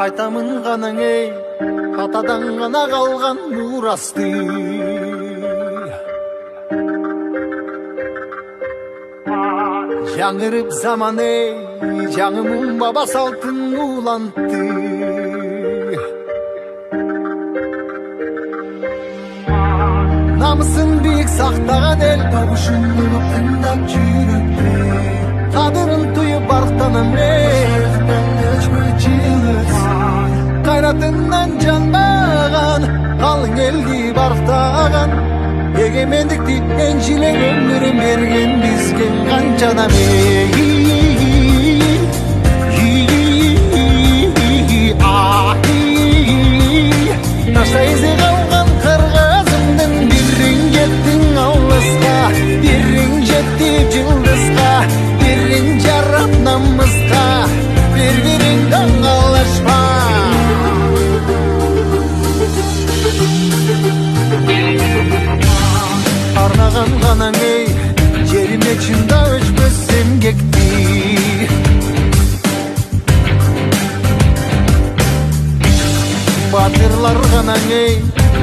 айтамын ғанаң ей, атадан ғана қалған мурасты. Жаңырып заман ей, жаңымын баба салтын улантты. Намысын биік сақтаған ел, табышын ұлып тыңдап жүріпті. Қадырын түйіп барықтанам ей, қайратынан жанбаған, қалың елді барықтаған. Егемендікті еншілеп өмірін берген бізген қаншадам ей. Ташта ізі қалған қырғызымдың бірін кеттің ауылысқа, бірін жеттіп жылдызға, бірін жарап намысқа, бір-біріңді аңғалашпа. Арнаған ғанаң ей, жеріме чында өшпөс емгекті. Батырлар ғанаң ей,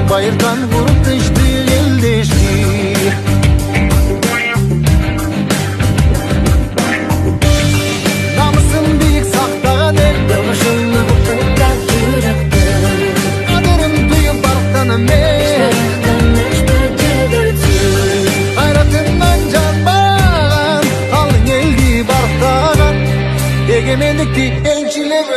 байырдан құрып тышты елдешті. Намысын биік сақтаған ел, табышыңды бұқтыңда жүріпті. Қадырын түйіп барықтанам ей, қайратынан жанбаған, қалың елді барықтаған. Егемендікті еншілеп